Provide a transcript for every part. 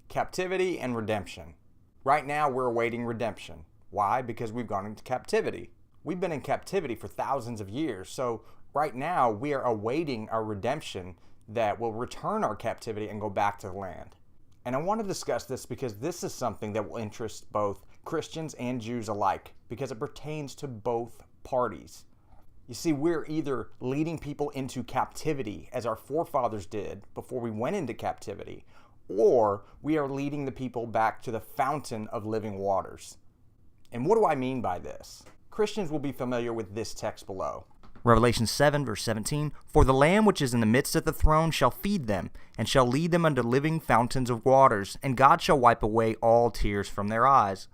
Captivity and redemption. Right now we're awaiting redemption. Why? Because we've gone into captivity. We've been in captivity for thousands of years. So right now we are awaiting our redemption that will return our captivity and go back to the land. And I want to discuss this because this is something that will interest both Christians and Jews alike because it pertains to both parties. You see, we're either leading people into captivity as our forefathers did before we went into captivity, or we are leading the people back to the fountain of living waters. And what do I mean by this? Christians will be familiar with this text below. Revelation 7, verse 17, For the Lamb which is in the midst of the throne shall feed them, and shall lead them unto living fountains of waters, and God shall wipe away all tears from their eyes.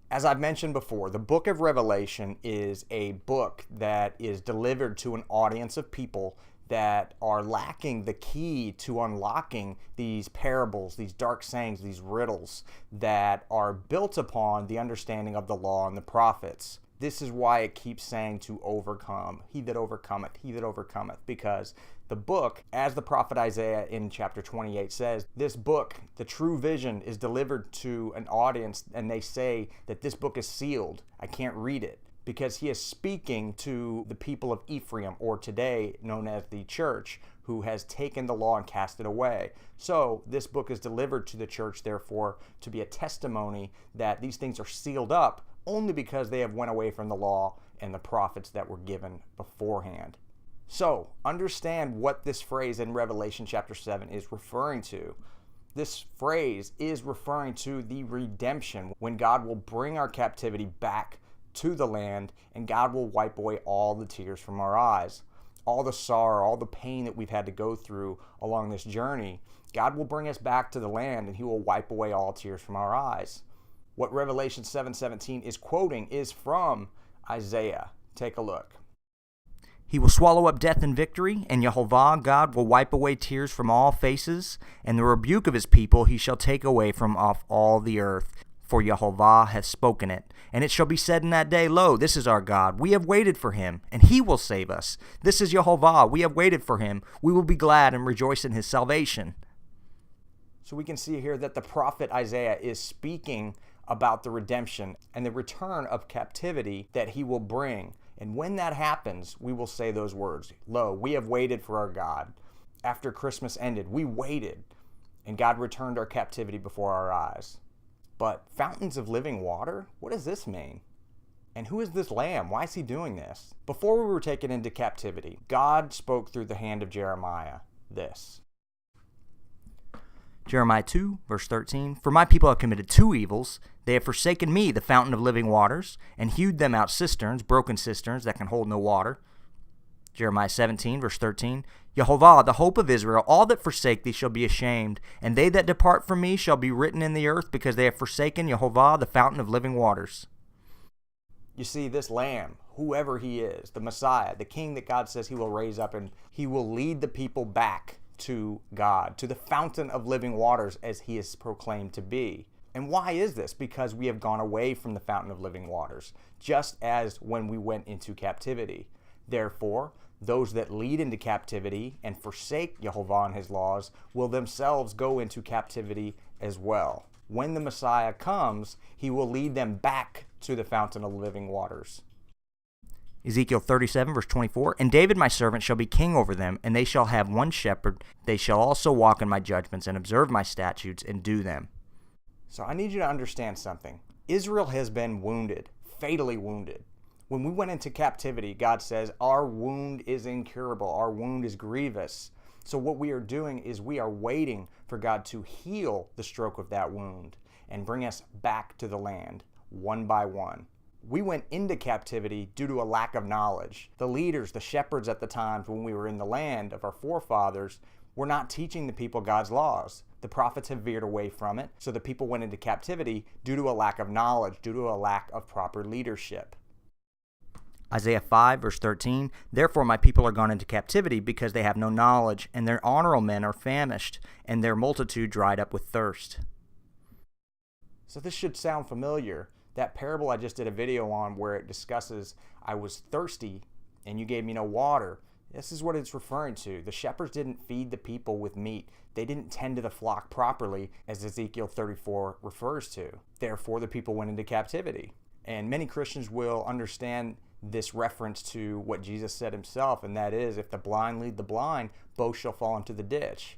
As I've mentioned before, the book of Revelation is a book that is delivered to an audience of people that are lacking the key to unlocking these parables, these dark sayings, these riddles that are built upon the understanding of the law and the prophets. This is why it keeps saying to overcome, he that overcometh, because the book, as the prophet Isaiah in chapter 28 says, this book, the true vision, is delivered to an audience, and they say that this book is sealed. I can't read it. Because he is speaking to the people of Ephraim, or today known as the church, who has taken the law and cast it away. So this book is delivered to the church, therefore, to be a testimony that these things are sealed up only because they have went away from the law and the prophets that were given beforehand. So understand what this phrase in Revelation chapter 7 is referring to. This phrase is referring to the redemption, when God will bring our captivity back to the land, and God will wipe away all the tears from our eyes. All the sorrow, all the pain that we've had to go through along this journey, God will bring us back to the land, and he will wipe away all tears from our eyes. What Revelation 7:17 is quoting is from Isaiah. Take a look. He will swallow up death in victory, and YehoVah, God, will wipe away tears from all faces, and the rebuke of his people he shall take away from off all the earth. For YehoVah hath spoken it. And it shall be said in that day, Lo, this is our God. We have waited for him, and he will save us. This is YehoVah. We have waited for him. We will be glad and rejoice in his salvation. So we can see here that the prophet Isaiah is speaking about the redemption and the return of captivity that he will bring. And when that happens, we will say those words, Lo, we have waited for our God. After Christmas ended, we waited, and God returned our captivity before our eyes. But fountains of living water? What does this mean? And who is this lamb? Why is he doing this? Before we were taken into captivity, God spoke through the hand of Jeremiah this. Jeremiah 2, verse 13, For my people have committed two evils. They have forsaken me, the fountain of living waters, and hewed them out cisterns, broken cisterns that can hold no water. Jeremiah 17, verse 13, YehoVah, the hope of Israel, all that forsake thee shall be ashamed, and they that depart from me shall be written in the earth, because they have forsaken YehoVah, the fountain of living waters. You see, this lamb, whoever he is, the Messiah, the king that God says he will raise up, and he will lead the people back to God, to the fountain of living waters, as he is proclaimed to be. And why is this? Because we have gone away from the fountain of living waters, just as when we went into captivity. Therefore, those that lead into captivity and forsake YehoVah and his laws will themselves go into captivity as well. When the Messiah comes, he will lead them back to the fountain of living waters. Ezekiel 37, verse 24, And David my servant shall be king over them, and they shall have one shepherd. They shall also walk in my judgments, and observe my statutes, and do them. So I need you to understand something. Israel has been wounded, fatally wounded. When we went into captivity, God says, our wound is incurable. Our wound is grievous. So what we are doing is we are waiting for God to heal the stroke of that wound and bring us back to the land one by one. We went into captivity due to a lack of knowledge. The leaders, the shepherds at the times when we were in the land of our forefathers, were not teaching the people God's laws. The prophets have veered away from it, so the people went into captivity due to a lack of knowledge, due to a lack of proper leadership. Isaiah 5, verse 13, Therefore my people are gone into captivity, because they have no knowledge, and their honorable men are famished, and their multitude dried up with thirst. So this should sound familiar. That parable I just did a video on where it discusses, I was thirsty, and you gave me no water. This is what it's referring to. The shepherds didn't feed the people with meat. They didn't tend to the flock properly, as Ezekiel 34 refers to. Therefore, the people went into captivity. And many Christians will understand this reference to what Jesus said himself, and that is, if the blind lead the blind, both shall fall into the ditch.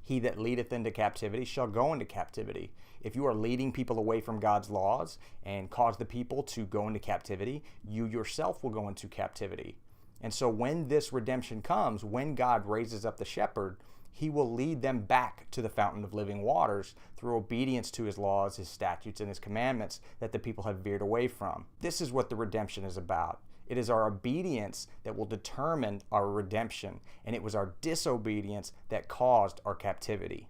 He that leadeth into captivity shall go into captivity. If you are leading people away from God's laws and cause the people to go into captivity, you yourself will go into captivity. And so when this redemption comes, when God raises up the shepherd, he will lead them back to the fountain of living waters through obedience to his laws, his statutes, and his commandments that the people have veered away from. This is what the redemption is about. It is our obedience that will determine our redemption, and it was our disobedience that caused our captivity.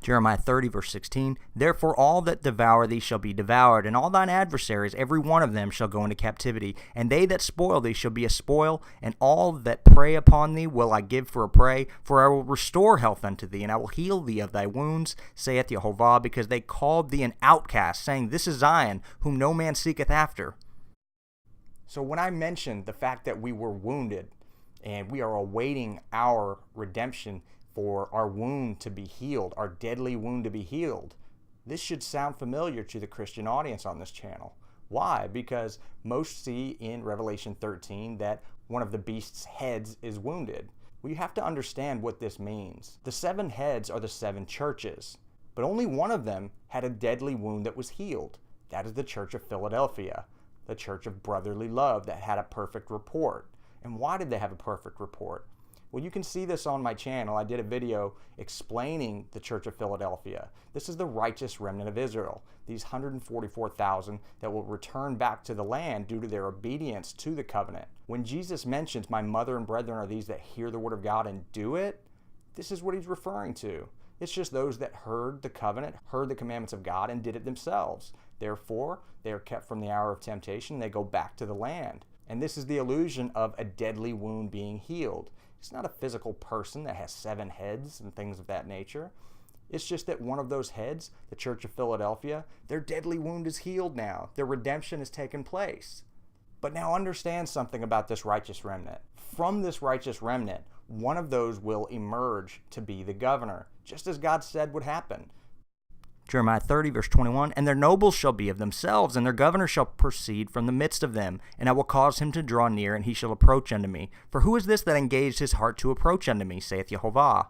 Jeremiah 30, verse 16, Therefore all that devour thee shall be devoured, and all thine adversaries, every one of them, shall go into captivity. And they that spoil thee shall be a spoil, and all that prey upon thee will I give for a prey. For I will restore health unto thee, and I will heal thee of thy wounds, saith YehoVah, because they called thee an outcast, saying, This is Zion, whom no man seeketh after. So when I mentioned the fact that we were wounded, and we are awaiting our redemption, for our wound to be healed, our deadly wound to be healed. This should sound familiar to the Christian audience on this channel. Why? Because most see in Revelation 13 that one of the beast's heads is wounded. Well, you have to understand what this means. The 7 heads are the 7 churches, but only one of them had a deadly wound that was healed. That is the Church of Philadelphia, the church of brotherly love that had a perfect report. And why did they have a perfect report? Well, you can see this on my channel. I did a video explaining the Church of Philadelphia. This is the righteous remnant of Israel, these 144,000 that will return back to the land due to their obedience to the covenant. When Jesus mentions, my mother and brethren are these that hear the word of God and do it, this is what he's referring to. It's just those that heard the covenant, heard the commandments of God, and did it themselves. Therefore, they are kept from the hour of temptation. They go back to the land. And this is the illusion of a deadly wound being healed. It's not a physical person that has 7 heads and things of that nature. It's just that one of those heads, the Church of Philadelphia, their deadly wound is healed now. Their redemption has taken place. But now understand something about this righteous remnant. From this righteous remnant, one of those will emerge to be the governor, just as God said would happen. Jeremiah 30, verse 21, And their nobles shall be of themselves, and their governor shall proceed from the midst of them. And I will cause him to draw near, and he shall approach unto me. For who is this that engaged his heart to approach unto me, saith YehoVah?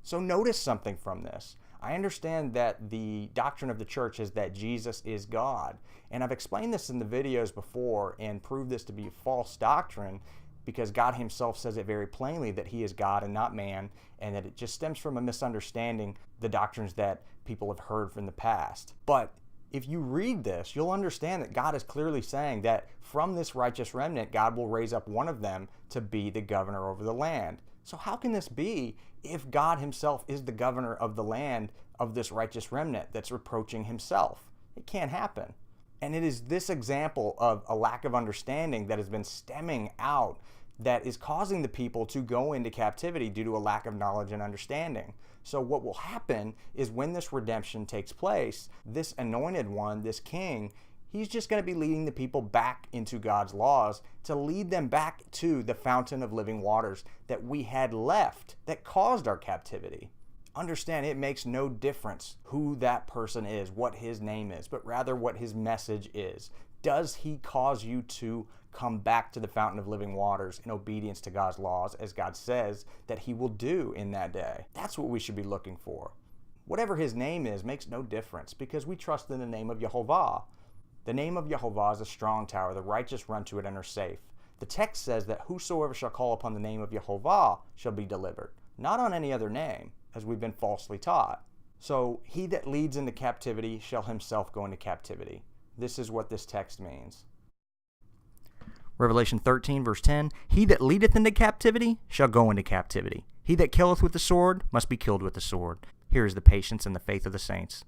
So notice something from this. I understand that the doctrine of the church is that Jesus is God. And I've explained this in the videos before and proved this to be false doctrine, because God himself says it very plainly that he is God and not man, and that it just stems from a misunderstanding the doctrines that people have heard from the past. But if you read this, you'll understand that God is clearly saying that from this righteous remnant, God will raise up one of them to be the governor over the land. So how can this be if God himself is the governor of the land of this righteous remnant that's reproaching himself? It can't happen. And it is this example of a lack of understanding that has been stemming out that is causing the people to go into captivity due to a lack of knowledge and understanding. So what will happen is when this redemption takes place, this anointed one, this king, he's just going to be leading the people back into God's laws to lead them back to the fountain of living waters that we had left that caused our captivity. Understand, it makes no difference who that person is, what his name is, but rather what his message is. Does he cause you to come back to the fountain of living waters in obedience to God's laws, as God says that he will do in that day? That's what we should be looking for. Whatever his name is makes no difference, because we trust in the name of YehoVah. The name of YehoVah is a strong tower. The righteous run to it and are safe. The text says that whosoever shall call upon the name of YehoVah shall be delivered, not on any other name, as we've been falsely taught. So he that leads into captivity shall himself go into captivity. This is what this text means. Revelation 13, verse 10, He that leadeth into captivity shall go into captivity. He that killeth with the sword must be killed with the sword. Here is the patience and the faith of the saints.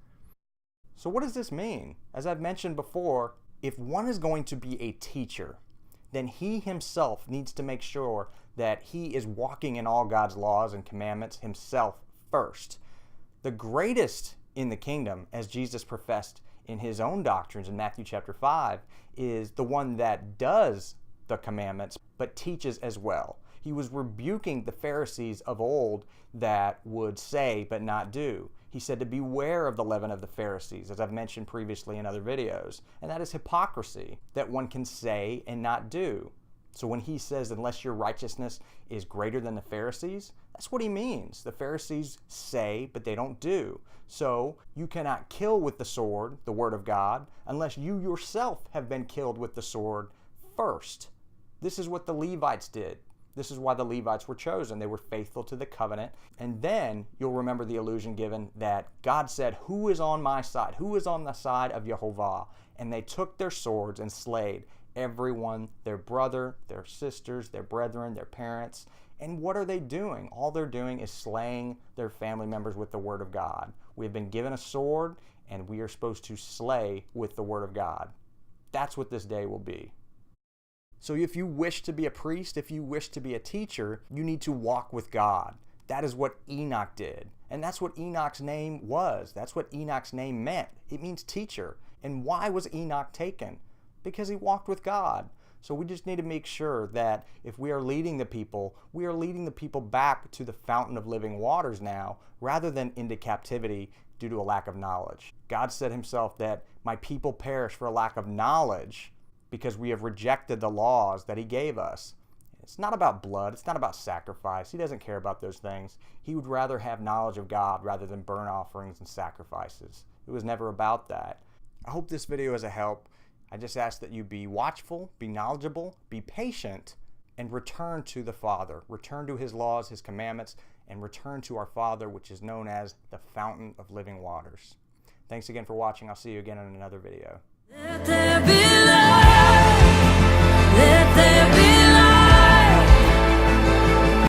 So what does this mean? As I've mentioned before, if one is going to be a teacher, then he himself needs to make sure that he is walking in all God's laws and commandments himself first. The greatest in the kingdom, as Jesus professed in his own doctrines in Matthew chapter 5, is the one that does the commandments, but teaches as well. He was rebuking the Pharisees of old that would say but not do. He said to beware of the leaven of the Pharisees, as I've mentioned previously in other videos. And that is hypocrisy, that one can say and not do. So when he says, unless your righteousness is greater than the Pharisees, that's what he means. The Pharisees say, but they don't do. So you cannot kill with the sword, the word of God, unless you yourself have been killed with the sword first. This is what the Levites did. This is why the Levites were chosen. They were faithful to the covenant. And then you'll remember the allusion given that God said, who is on my side? Who is on the side of YehoVah? And they took their swords and slayed everyone, their brother, their sisters, their brethren, their parents. And what are they doing? All they're doing is slaying their family members with the word of God. We have been given a sword, and we are supposed to slay with the word of God. That's what this day will be. So if you wish to be a priest, if you wish to be a teacher, you need to walk with God. That is what Enoch did. And that's what Enoch's name was. That's what Enoch's name meant. It means teacher. And why was Enoch taken? Because he walked with God. So we just need to make sure that if we are leading the people, we are leading the people back to the fountain of living waters now, rather than into captivity due to a lack of knowledge. God said himself that my people perish for a lack of knowledge, because we have rejected the laws that he gave us. It's not about blood. It's not about sacrifice. He doesn't care about those things. He would rather have knowledge of God rather than burnt offerings and sacrifices. It was never about that. I hope this video is a help. I just ask that you be watchful, be knowledgeable, be patient, and return to the Father. Return to his laws, his commandments, and return to our Father, which is known as the fountain of living waters. Thanks again for watching. I'll see you again in another video.